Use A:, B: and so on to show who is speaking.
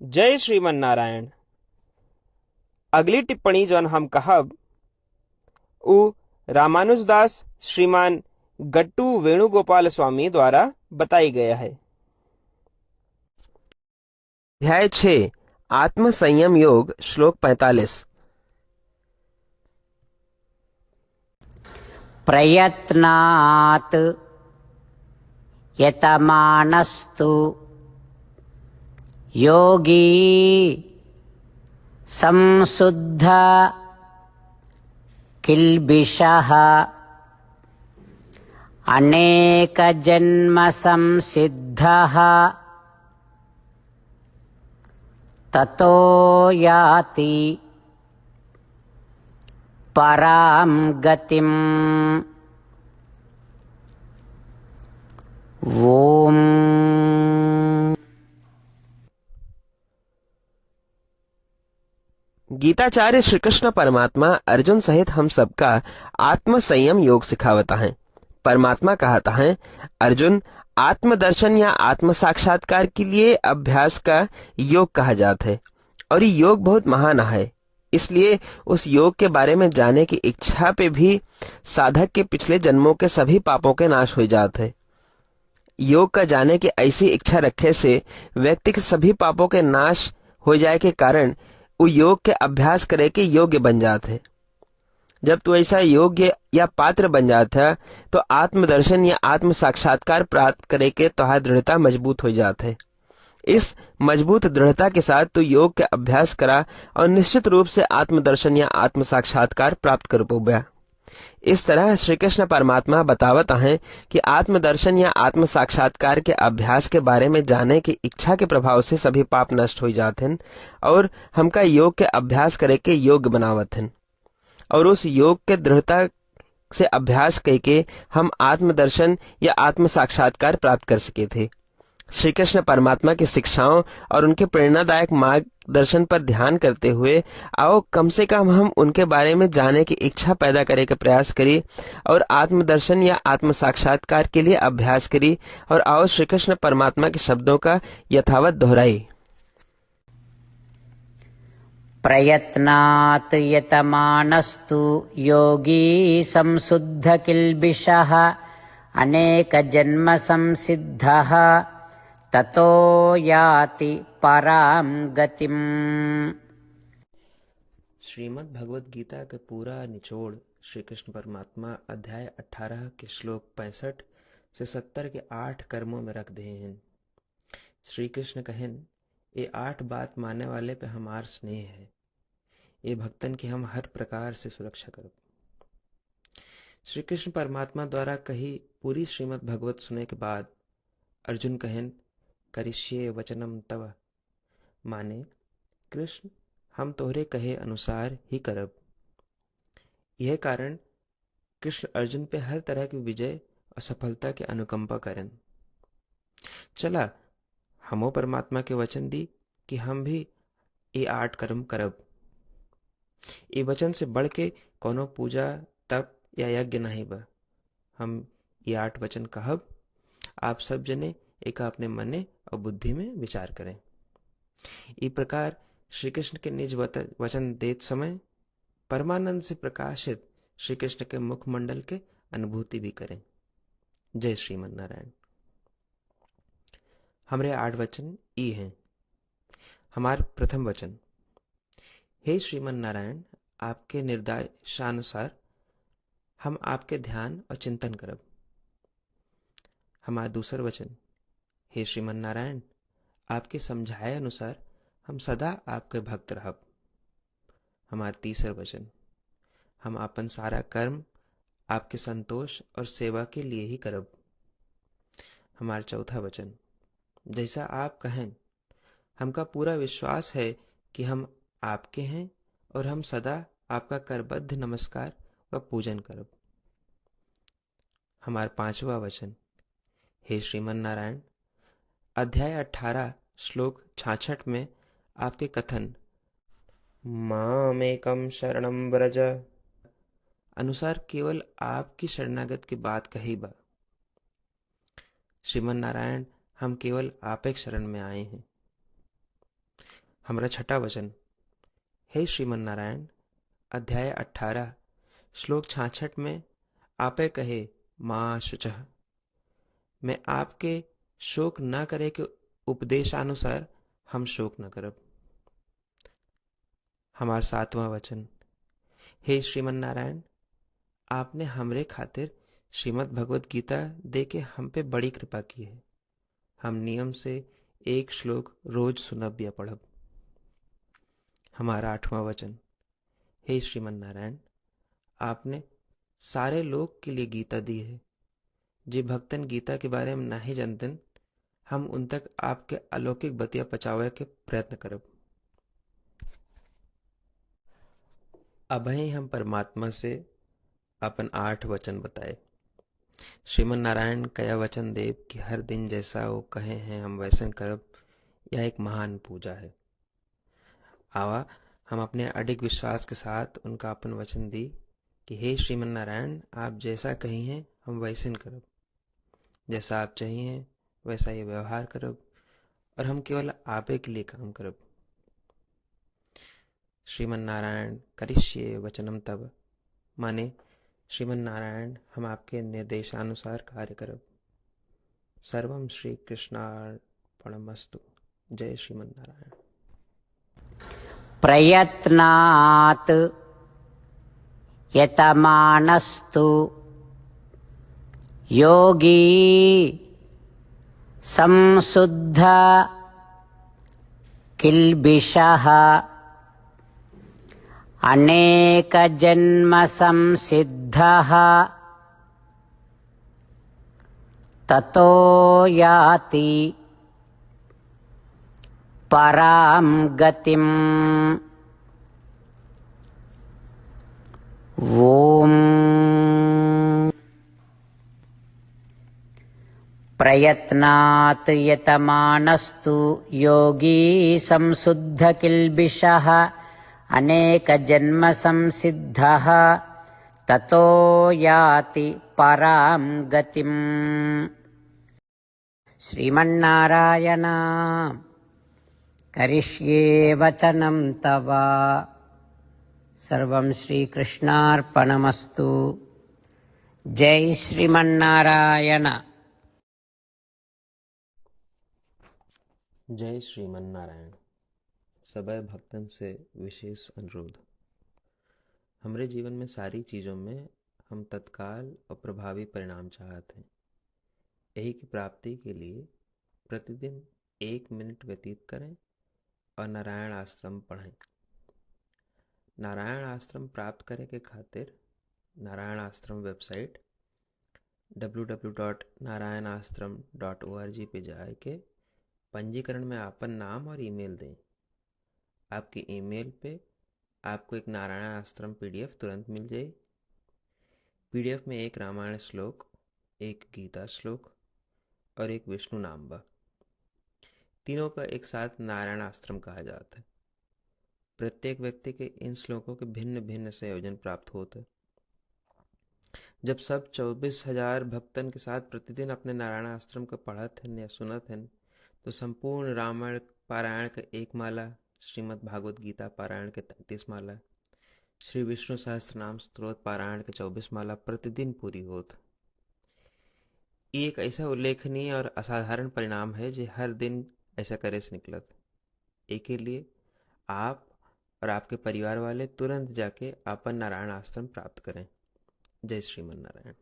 A: जय श्रीमन नारायण। अगली टिप्पणी जौन हम कहब उ रामानुजदास श्रीमान गट्टू वेणुगोपाल स्वामी द्वारा बताई गया है। अध्याय 6 आत्म संयम योग श्लोक 45।
B: प्रयत्नात् यतमानस्तु योगी संशुद्ध किल्बिषः अनेकजन्म संसिद्धः ततो याति परां गतिम्। ओम।
A: गीताचार्य श्री कृष्ण परमात्मा अर्जुन सहित हम सबका आत्म संयम योग सिखावता है। परमात्मा कहता है, अर्जुन, आत्मदर्शन या आत्म साक्षात्कार के लिए अभ्यास का योग कहा जाता है और ये योग बहुत महान है। इसलिए उस योग के बारे में जानने की इच्छा पे भी साधक के पिछले जन्मों के सभी पापों के नाश हो जाते हैं। योग का जाने की ऐसी इच्छा रखे से व्यक्ति के सभी पापों के नाश हो जाए के कारण वो योग के अभ्यास करे के योग्य बन जाते। जब तू ऐसा योग्य या पात्र बन जाता तो आत्मदर्शन या आत्म साक्षात्कार प्राप्त करे के तुहार दृढ़ता मजबूत हो जाते। इस मजबूत दृढ़ता के साथ तू योग के अभ्यास करा और निश्चित रूप से आत्मदर्शन या आत्म साक्षात्कार प्राप्त कर पाऊंगा। इस तरह श्री कृष्ण परमात्मा बतावता है कि आत्मदर्शन या आत्म साक्षात्कार के अभ्यास के बारे में जानने की इच्छा के प्रभाव से सभी पाप नष्ट हो जाते हैं और हमका योग के अभ्यास करे के योग्य बनावत हैं और उस योग के दृढ़ता से अभ्यास करके हम आत्मदर्शन या आत्म साक्षात्कार प्राप्त कर सके थे। श्री कृष्ण परमात्मा की शिक्षाओं और उनके प्रेरणादायक मार्गदर्शन पर ध्यान करते हुए आओ कम से कम हम उनके बारे में जानने की इच्छा पैदा करे का प्रयास करिए और आत्मदर्शन या आत्म साक्षात्कार के लिए अभ्यास करिए और आओ श्री कृष्ण परमात्मा के शब्दों का यथावत दोहराइए।
B: प्रयत्नात् यतमानस्तु योगी संशुद्ध किल्बिषः अनेक जन्म संसिद्धः ततो याति परां गतिम्।
A: श्रीमद् भगवद गीता का पूरा निचोड़ श्री कृष्ण परमात्मा अध्याय 18 के श्लोक 65 से 70 के 8 कर्मों में रख दे हैं। श्री कृष्ण कहन, ये 8 बात मानने वाले पे हमार स्नेह है, ये भक्तन की हम हर प्रकार से सुरक्षा करो। श्री कृष्ण परमात्मा द्वारा कही पूरी श्रीमद् भगवत सुने के बाद अर्जुन कहन, करिष्ये वचनम तव, माने कृष्ण हम तोहरे कहे अनुसार ही करब। यह कारण कृष्ण अर्जुन पे हर तरह की विजय और सफलता के अनुकंपा करें। चला हमो परमात्मा के वचन दी कि हम भी ये 8 कर्म करब। ये वचन से बढ़ के कोनो पूजा तप या यज्ञ नहीं बा। हम ये 8 वचन कहब, आप सब जने एक अपने मने और बुद्धि में विचार करें। इस प्रकार श्री कृष्ण के निज वचन देत समय परमानंद से प्रकाशित श्री कृष्ण के मुखमंडल के अनुभूति भी करें। जय श्रीमन नारायण। हमारे 8 वचन ई हैं। हमार प्रथम वचन, हे श्रीमन नारायण, आपके निर्देशानुसार हम आपके ध्यान और चिंतन करब। हमारा दूसर वचन, हे श्रीमन नारायण, आपके समझाए अनुसार हम सदा आपके भक्त रहब। हमारा तीसर वचन, हम अपन सारा कर्म आपके संतोष और सेवा के लिए ही करब। हमारा चौथा वचन, जैसा आप कहें हमका पूरा विश्वास है कि हम आपके हैं और हम सदा आपका करबद्ध नमस्कार व पूजन करब। हमारा पांचवा वचन, हे श्रीमन नारायण, अध्याय 18 श्लोक 66 में आपके कथन मामेकम शरणम व्रज अनुसार केवल आपकी शरणागत की बात कही बा। श्रीमन नारायण, हम केवल आप एक शरण में आए हैं। हमारा छठा वचन। हे श्रीमन नारायण, अध्याय 18 श्लोक 66 में आपे कहे माँ शुचः, मैं आपके शोक न करे के उपदेशानुसार हम शोक न करब। हमारा सातवां वचन। हे श्रीमन नारायण, आपने हमरे खातिर श्रीमद् भगवत गीता दे के हम पे बड़ी कृपा की है। हम नियम से एक श्लोक रोज सुनब या पढ़ब। हमारा आठवां वचन। हे श्रीमन नारायण, आपने सारे लोग के लिए गीता दी है। जे भक्तन गीता के बारे में नहीं जानतन, हम उन तक आपके अलौकिक बतिया पहुंचावे के प्रयत्न करब। अबही हम परमात्मा से अपन 8 वचन बताए। श्रीमन नारायण कया वचन देव कि हर दिन जैसा वो कहे हैं हम वैसन करब, यह एक महान पूजा है। आवा हम अपने अडिग विश्वास के साथ उनका अपन वचन दी कि हे श्रीमन नारायण, आप जैसा कही हैं हम वैसन करब, जैसा आप चाहिए वैसा ये व्यवहार करब, और हम केवल आपे के लिए काम करब। श्रीमन नारायण करिष्ये वचनम तब, माने श्रीमन नारायण हम आपके निर्देशानुसार कार्य करब। सर्वम श्री कृष्णार्पणमस्तु। जय श्रीमन नारायण।
B: प्रयत्नात् यतमानस्तु योगी संशुद्ध किल्बिषः अनेक जन्म संसिद्धः ततो याति परां गतिम्। ओम प्रयत्नात् यतमानस्तु योगी संशुद्ध किल्बिषः अनेक जन्म संसिद्धः ततो याति परां गतिम्। श्रीमन्नारायण करिष्ये वचनं तव। सर्वं श्रीकृष्णार्पणमस्तु। जय श्रीमन्नारायण।
A: जय श्रीमन नारायण। सबै भक्तन से विशेष अनुरोध। हमरे जीवन में सारी चीज़ों में हम तत्काल और प्रभावी परिणाम चाहते हैं। यही की प्राप्ति के लिए प्रतिदिन 1 मिनट व्यतीत करें और नारायण आश्रम पढ़ें। नारायण आश्रम प्राप्त करे के खातिर नारायण आश्रम वेबसाइट www.narayanaashram.org पे जाए के पंजीकरण में आपन नाम और ईमेल दें। आपके ईमेल पे आपको एक नारायण आश्रम पीडीएफ तुरंत मिल जाए। पीडीएफ में एक रामायण श्लोक, एक गीता श्लोक और एक विष्णु नाम बा। तीनों का एक साथ नारायण आश्रम कहा जाता है। प्रत्येक व्यक्ति के इन श्लोकों के भिन्न भिन्न संयोजन प्राप्त होते हैं। जब सब 24,000 भक्तन के साथ प्रतिदिन अपने नारायण आश्रम को पढ़त हैं या सुनत हैं, तो संपूर्ण रामायण पारायण का 1 माला, श्रीमद् भागवत गीता पारायण के 33 माला, श्री विष्णु सहस्त्रनाम स्तोत्र पारायण के 24 माला प्रतिदिन पूरी होत। ये एक ऐसा उल्लेखनीय और असाधारण परिणाम है जो हर दिन ऐसा करे से निकलत। एक के लिए आप और आपके परिवार वाले तुरंत जाके अपन नारायण आश्रम प्राप्त करें। जय श्रीमन नारायण।